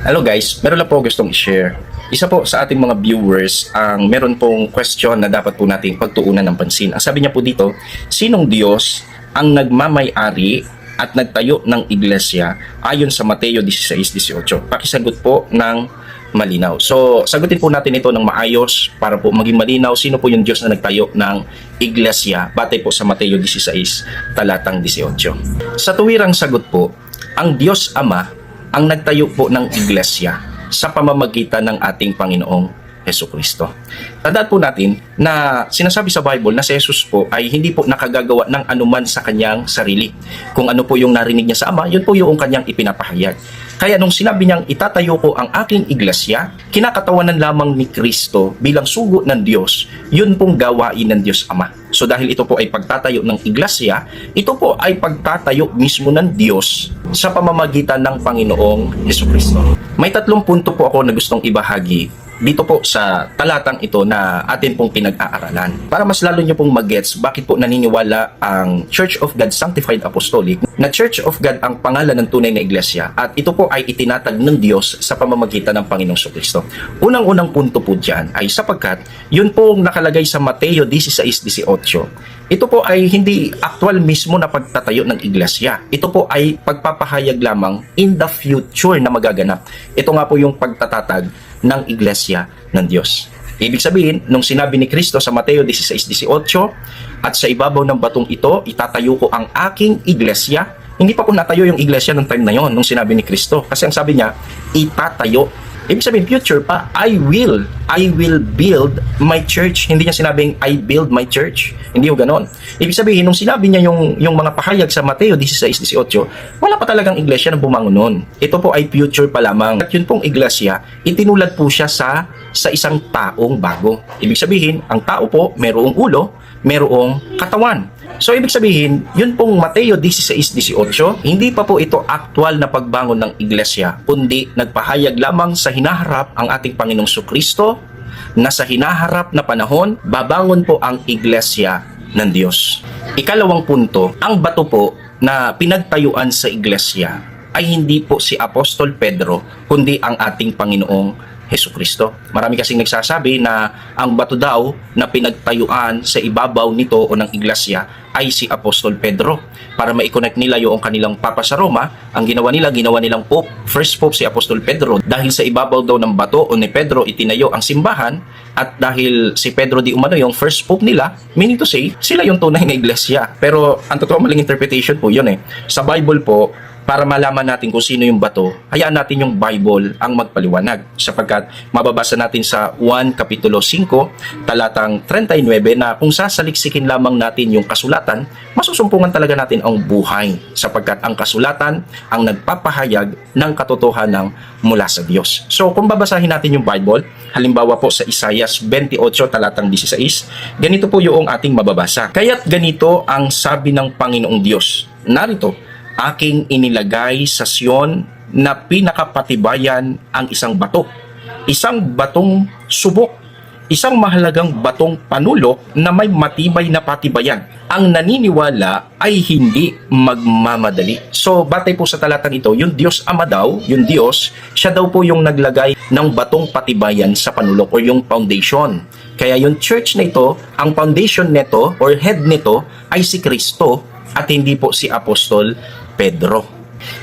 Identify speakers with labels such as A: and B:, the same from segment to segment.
A: Hello guys, meron lang po gustong i-share. Isa po sa ating mga viewers ang meron pong question na dapat po nating pagtuunan ng pansin. Ang sabi niya po dito, sinong Diyos ang nagmamay-ari at nagtayo ng iglesia ayon sa Mateo 16:18? Pakisagot po ng malinaw. So, sagutin po natin ito ng maayos para po maging malinaw sino po yung Diyos na nagtayo ng iglesia batay po sa Mateo 16 talatang 18. Sa tuwirang sagot po, ang Diyos Ama ang nagtayo po ng iglesia sa pamamagitan ng ating Panginoong Hesukristo. Tandaan po natin na sinasabi sa Bible na si Jesus po ay hindi po nakagagawa ng anuman sa kanyang sarili. Kung ano po yung narinig niya sa Ama, yun po yung kanyang ipinapahayag. Kaya nung sinabi niyang itatayo ko ang aking iglesia, kinakatawanan lamang ni Kristo bilang sugo ng Diyos, yun pong gawain ng Diyos Ama. So dahil ito po ay pagtatayo ng iglesia, ito po ay pagtatayo mismo ng Diyos sa pamamagitan ng Panginoong Hesukristo. May 3 punto po ako na gustong ibahagi dito po sa talatang ito na atin pong pinag-aaralan. Para mas lalo nyo pong magets bakit po naniniwala ang Church of God Sanctified Apostolic na Church of God ang pangalan ng tunay na iglesia at ito po ay itinatag ng Diyos sa pamamagitan ng Panginoong Hesukristo. Unang-unang punto po dyan ay sapagkat yun pong nakalagay sa Mateo 16:18. Ito po ay hindi actual mismo na pagtatayo ng iglesia. Ito po ay pagpapahayag lamang in the future na magaganap. Ito nga po yung pagtatatag ng iglesia ng Diyos. Ibig sabihin, nung sinabi ni Kristo sa Mateo 16:18, at sa ibabaw ng batong ito, itatayo ko ang aking iglesia. Hindi pa po natayo yung iglesia ng time na yon nung sinabi ni Kristo. Kasi ang sabi niya, itatayo. Ibig sabihin, future pa, I will build my church. Hindi niya sinabing, I build my church. Hindi ho ganon. Ibig sabihin, nung sinabi niya yung mga pahayag sa Mateo 16:18, wala pa talagang iglesia na bumangon noon. Ito po ay future pa lamang. At yun pong iglesia, itinulad po siya sa isang taong bago. Ibig sabihin, ang tao po, merong ulo, merong katawan. So, ibig sabihin, yun pong Mateo 16:18, hindi pa po ito aktual na pagbangon ng iglesia, kundi nagpahayag lamang sa hinaharap ang ating Panginoong Sukristo na sa hinaharap na panahon, babangon po ang iglesia ng Diyos. Ikalawang punto, ang bato po na pinagtayuan sa iglesia ay hindi po si Apostol Pedro, kundi ang ating Panginoong Hesukristo. Marami kasing nagsasabi na ang bato daw na pinagtayuan sa ibabaw nito o ng iglesia ay si Apostol Pedro. Para ma-connect nila yung kanilang papa sa Roma, ang ginawa nilang Pope, first Pope si Apostol Pedro. Dahil sa ibabaw daw ng bato o ni Pedro itinayo ang simbahan at dahil si Pedro di umano yung first Pope nila, meaning to say, sila yung tunay na iglesia. Pero ang totoo maling interpretation po yun eh. Sa Bible po, para malaman natin kung sino yung bato, hayaan natin yung Bible ang magpaliwanag. Sapagkat mababasa natin sa 1 Kapitulo 5, talatang 39 na kung sasaliksikin lamang natin yung kasulatan, masusumpungan talaga natin ang buhay. Sapagkat ang kasulatan ang nagpapahayag ng katotohanan mula sa Diyos. So kung babasahin natin yung Bible, halimbawa po sa Isaiah 28 talatang 16, ganito po yung ating mababasa. Kaya't ganito ang sabi ng Panginoong Diyos, narito, aking inilagay sa Sion na pinakapatibayan ang isang bato. Isang batong subok. Isang mahalagang batong panulok na may matibay na patibayan. Ang naniniwala ay hindi magmamadali. So, batay po sa talatang ito, yung Diyos Ama daw, yung Diyos, siya daw po yung naglagay ng batong patibayan sa panulok o yung foundation. Kaya yung church na ito, ang foundation nito or head nito ay si Kristo at hindi po si Apostol Pedro.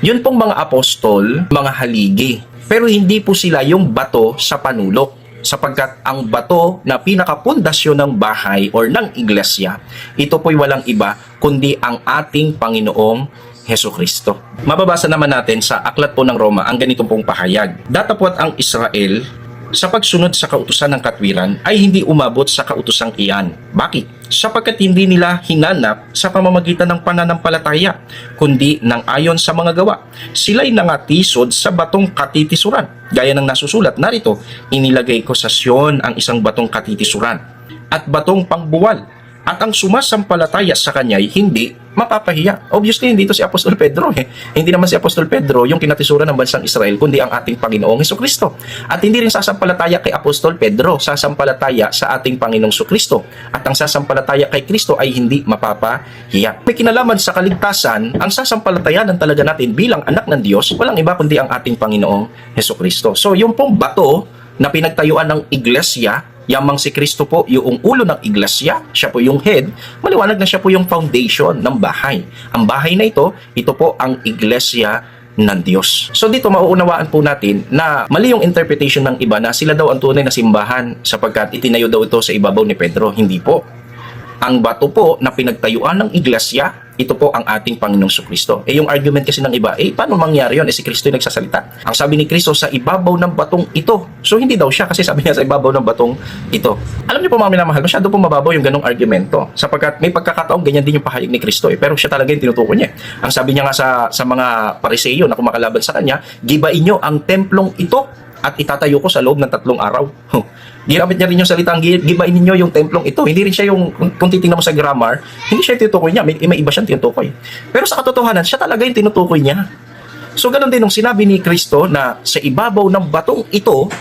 A: Yun pong mga apostol, mga haligi. Pero hindi po sila yung bato sa panulok. Sapagkat ang bato na pinakapundasyon ng bahay or ng iglesia, ito po'y walang iba kundi ang ating Panginoong Hesukristo. Mababasa naman natin sa aklat po ng Roma ang ganitong pong pahayag. Datapwat ang Israel sa pagsunod sa kautusan ng katwiran ay hindi umabot sa kautusang iyan. Bakit? Sapagkat hindi nila hinanap sa pamamagitan ng pananampalataya, kundi ng ayon sa mga gawa. Sila'y nangatisod sa batong katitisuran. Gaya ng nasusulat, narito, inilagay ko sa Sion ang isang batong katitisuran at batong pangbuwal At ang sumasampalataya sa kanya ay hindi mapapahiya. Obviously, hindi ito si Apostol Pedro. Hindi naman si Apostol Pedro yung kinatisuran ng bansang Israel, kundi ang ating Panginoong Hesukristo. At hindi rin sasampalataya kay Apostol Pedro, sasampalataya sa ating Panginoong Hesukristo. At ang sasampalataya kay Kristo ay hindi mapapahiya. May kinalaman sa kaligtasan, ang sasampalatayanan talaga natin bilang anak ng Diyos, walang iba kundi ang ating Panginoong Hesukristo. So, yung pong bato na pinagtayuan ng iglesia, yamang si Kristo po yung ulo ng iglesia, siya po yung head, maliwanag na siya po yung foundation ng bahay. Ang bahay na ito po ang iglesia ng Diyos. So dito mauunawaan po natin na mali yung interpretation ng iba na sila daw ang tunay na simbahan sapagkat itinayo daw ito sa ibabaw ni Pedro. Hindi po. Ang bato po na pinagtayuan ng iglesia, ito po ang ating Panginoong Jesucristo. Yung argument kasi ng iba, paano mangyari yun? Si Kristo yung nagsasalita. Ang sabi ni Kristo, sa ibabaw ng batong ito. So hindi daw siya kasi sabi niya sa ibabaw ng batong ito. Alam niyo po mga minamahal, masyado po mababaw yung ganong argumento. Sapagkat may pagkakataong ganyan din yung pahayag ni Kristo. Pero siya talaga yung tinutukoy niya. Ang sabi niya nga sa mga Pariseo na kumakalaban sa kanya, gibain niyo ang templong ito at itatayo ko sa loob ng 3 araw. Ginamit niya rin yung salitang gibain ninyo yung templong ito. Hindi rin siya yung, kung titingnan mo sa grammar, hindi siya yung tinutukoy niya. May iba siyang tinutukoy. Pero sa katotohanan, siya talaga yung tinutukoy niya. So, ganun din nung sinabi ni Kristo na sa ibabaw ng batong ito,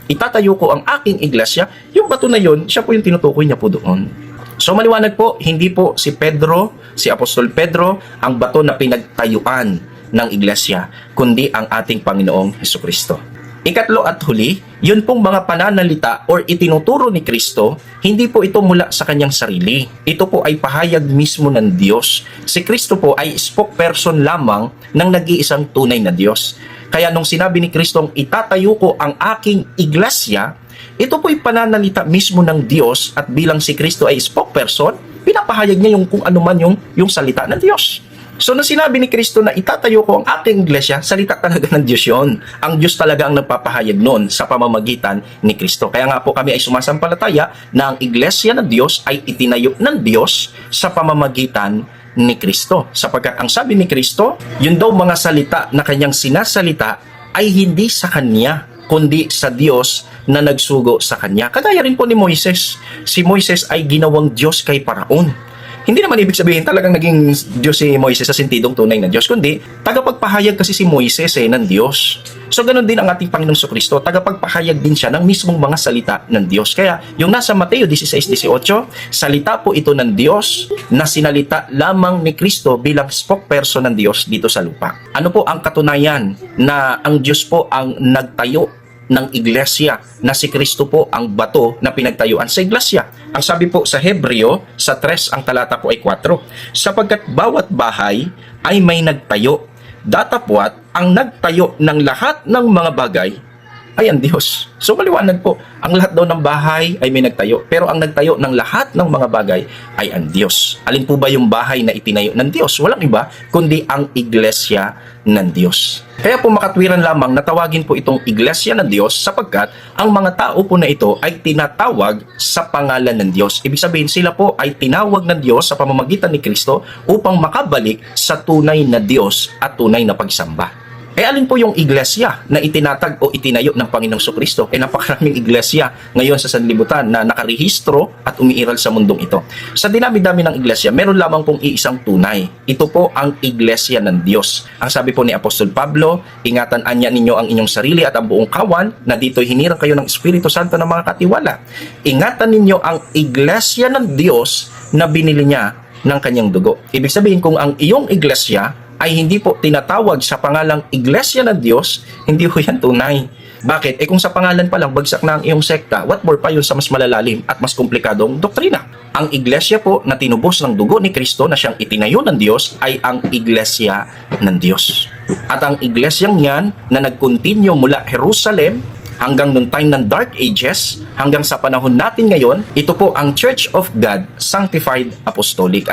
A: itatayo ko ang aking iglesia, yung bato na yun, siya po yung tinutukoy niya po doon. So, maliwanag po, hindi po si Pedro, si Apostol Pedro, ang bato na pinagtayuan ng iglesia, kundi ang ating Panginoong Hesukristo. Ikatlo at huli, yun pong mga pananalita or itinuturo ni Kristo, hindi po ito mula sa kanyang sarili. Ito po ay pahayag mismo ng Diyos. Si Kristo po ay spokesperson lamang ng nag-iisang tunay na Diyos. Kaya nung sinabi ni Kristong itatayo ko ang aking iglesia, ito po ay pananalita mismo ng Diyos at bilang si Kristo ay spokesperson, pinapahayag niya yung kung ano man yung salita ng Diyos. So, nung sinabi ni Kristo na itatayo ko ang aking iglesia, salita talaga ng Diyos yun. Ang Diyos talaga ang nagpapahayag noon sa pamamagitan ni Kristo. Kaya nga po kami ay sumasampalataya na ang iglesia ng Diyos ay itinayo ng Diyos sa pamamagitan ni Kristo. Sapagkat ang sabi ni Kristo, yun daw mga salita na kanyang sinasalita ay hindi sa kanya, kundi sa Diyos na nagsugo sa kanya. Kagaya rin po ni Moises. Si Moises ay ginawang Diyos kay Paraon. Hindi naman ibig sabihin talagang naging Diyos si Moises sa sentidong tunay na Diyos, kundi tagapagpahayag kasi si Moises ng Diyos. So ganun din ang ating Panginoong Jesucristo, tagapagpahayag din siya ng mismong mga salita ng Diyos. Kaya yung nasa Mateo 16:18, salita po ito ng Diyos na sinalita lamang ni Kristo bilang spokesperson ng Diyos dito sa lupa. Ano po ang katunayan na ang Diyos po ang nagtayo ng iglesia, na si Kristo po ang bato na pinagtayuan sa iglesia? Ang sabi po sa Hebreo, sa 3 ang talata po ay 4, sapagkat bawat bahay ay may nagtayo, datapwat ang nagtayo ng lahat ng mga bagay ay ang Diyos. So maliwanag po, ang lahat daw ng bahay ay may nagtayo, pero ang nagtayo ng lahat ng mga bagay ay ang Diyos. Alin po ba yung bahay na itinayo ng Diyos? Walang iba, kundi ang iglesia ng Diyos. Kaya po makatwiran lamang na tawagin po itong iglesia ng Diyos sapagkat ang mga tao po na ito ay tinatawag sa pangalan ng Diyos. Ibig sabihin sila po ay tinawag ng Diyos sa pamamagitan ni Kristo upang makabalik sa tunay na Diyos at tunay na pagsamba. Alin po yung iglesia na itinatag o itinayo ng Panginoong Jesucristo? Napakaraming iglesia ngayon sa sanlibutan na nakarehistro at umiiral sa mundong ito. Sa dinami-dami ng iglesia, meron lamang pong iisang tunay. Ito po ang iglesia ng Diyos. Ang sabi po ni Apostol Pablo, ingatan anya ninyo ang inyong sarili at ang buong kawan na dito'y hinirang kayo ng Espiritu Santo ng mga katiwala. Ingatan ninyo ang iglesia ng Diyos na binili niya ng kanyang dugo. Ibig sabihin, kung ang iyong iglesia ay hindi po tinatawag sa pangalang iglesia ng Diyos, hindi po yan tunay. Bakit? Kung sa pangalan pa lang bagsak na ang iyong sekta, what more pa yun sa mas malalalim at mas komplikadong doktrina? Ang iglesia po na tinubos ng dugo ni Kristo na siyang itinayo ng Diyos ay ang iglesia ng Diyos. At ang iglesyang yan na nag-continue mula Jerusalem hanggang noong time ng Dark Ages, hanggang sa panahon natin ngayon, ito po ang Church of God, Sanctified Apostolic.